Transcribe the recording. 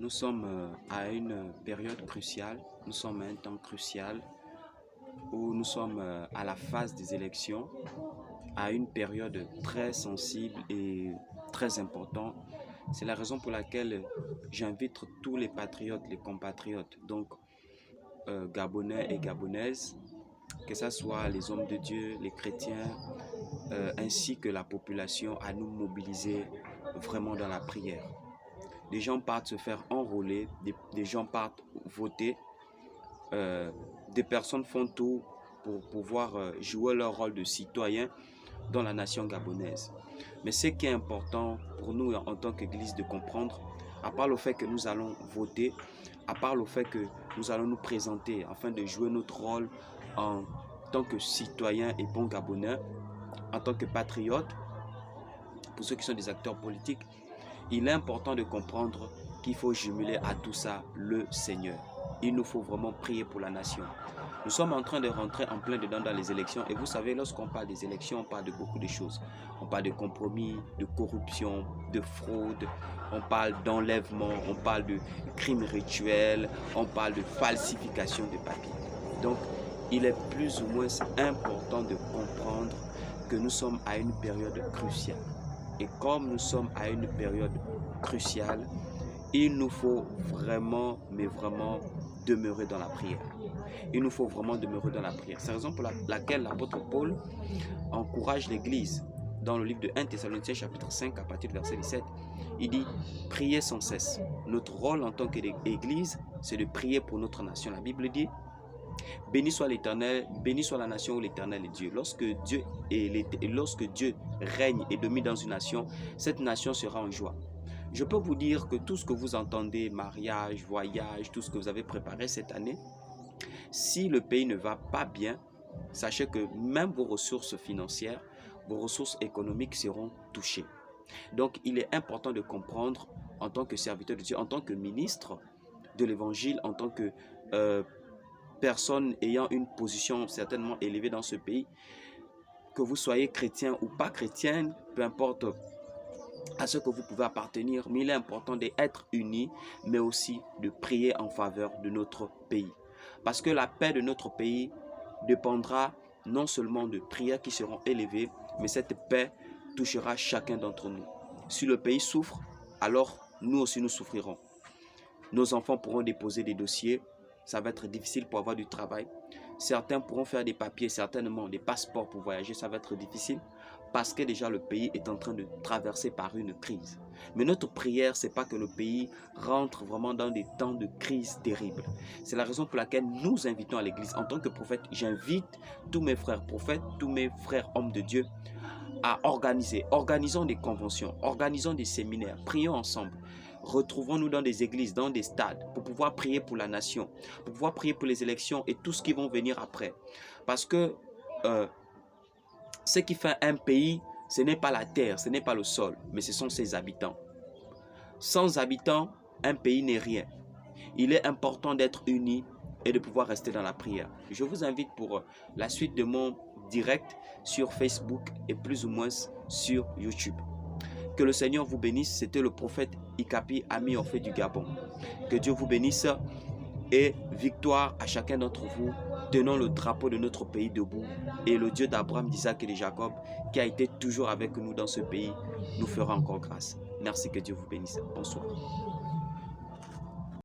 Nous sommes à une période cruciale, nous sommes à un temps crucial où nous sommes à la phase des élections, à une période très sensible et très importante. C'est la raison pour laquelle j'invite tous les patriotes, les compatriotes, donc gabonais et gabonaises, que ce soit les hommes de Dieu, les chrétiens, ainsi que la population, à nous mobiliser vraiment dans la prière. Des gens partent se faire enrôler, des gens partent voter, des personnes font tout pour pouvoir jouer leur rôle de citoyen dans la nation gabonaise. Mais ce qui est important pour nous en tant qu'Église de comprendre, à part le fait que nous allons voter, à part le fait que nous allons nous présenter afin de jouer notre rôle en tant que citoyen et bon Gabonais, en tant que patriote, pour ceux qui sont des acteurs politiques, il est important de comprendre qu'il faut jumeler à tout ça le Seigneur. Il nous faut vraiment prier pour la nation. Nous sommes en train de rentrer en plein dedans dans les élections et vous savez, lorsqu'on parle des élections, on parle de beaucoup de choses. On parle de compromis, de corruption, de fraude, on parle d'enlèvement, on parle de crimes rituels, on parle de falsification de papiers. Donc, il est plus ou moins important de comprendre que nous sommes à une période cruciale. Et comme nous sommes à une période cruciale, il nous faut vraiment, mais vraiment demeurer dans la prière. Il nous faut vraiment demeurer dans la prière. C'est la raison pour laquelle l'apôtre Paul encourage l'Église dans le livre de 1 Thessaloniciens chapitre 5 à partir du verset 17. Il dit, priez sans cesse. Notre rôle en tant qu'Église, c'est de prier pour notre nation. La Bible dit, béni soit l'Éternel, béni soit la nation où l'Éternel est Dieu. Lorsque Dieu règne et domine dans une nation, cette nation sera en joie. Je peux vous dire que tout ce que vous entendez, mariage, voyage, tout ce que vous avez préparé cette année, si le pays ne va pas bien, sachez que même vos ressources financières, vos ressources économiques seront touchées. Donc, il est important de comprendre en tant que serviteur de Dieu, en tant que ministre de l'Évangile, en tant que personne ayant une position certainement élevée dans ce pays, que vous soyez chrétien ou pas chrétien, peu importe à ce que vous pouvez appartenir, mais il est important d'être unis, mais aussi de prier en faveur de notre pays. Parce que la paix de notre pays dépendra non seulement de prières qui seront élevées, mais cette paix touchera chacun d'entre nous. Si le pays souffre, alors nous aussi nous souffrirons. Nos enfants pourront déposer des dossiers, ça va être difficile pour avoir du travail. Certains pourront faire des papiers, certainement des passeports pour voyager, ça va être difficile parce que déjà le pays est en train de traverser par une crise. Mais notre prière, c'est pas que le pays rentre vraiment dans des temps de crise terribles. C'est la raison pour laquelle nous invitons à l'église. En tant que prophète, j'invite tous mes frères prophètes, tous mes frères hommes de Dieu à organisons des conventions, organisons des séminaires, prions ensemble. Retrouvons-nous dans des églises, dans des stades, pour pouvoir prier pour la nation, pour pouvoir prier pour les élections et tout ce qui va venir après. Parce que ce qui fait un pays, ce n'est pas la terre, ce n'est pas le sol, mais ce sont ses habitants. Sans habitants, un pays n'est rien. Il est important d'être unis et de pouvoir rester dans la prière. Je vous invite pour la suite de mon direct sur Facebook et plus ou moins sur YouTube. Que le Seigneur vous bénisse. C'était le prophète Ikapi Ami Orphée du Gabon. Que Dieu vous bénisse et victoire à chacun d'entre vous. Tenons le drapeau de notre pays debout et le Dieu d'Abraham, d'Isaac et de Jacob qui a été toujours avec nous dans ce pays nous fera encore grâce. Merci, que Dieu vous bénisse. Bonsoir.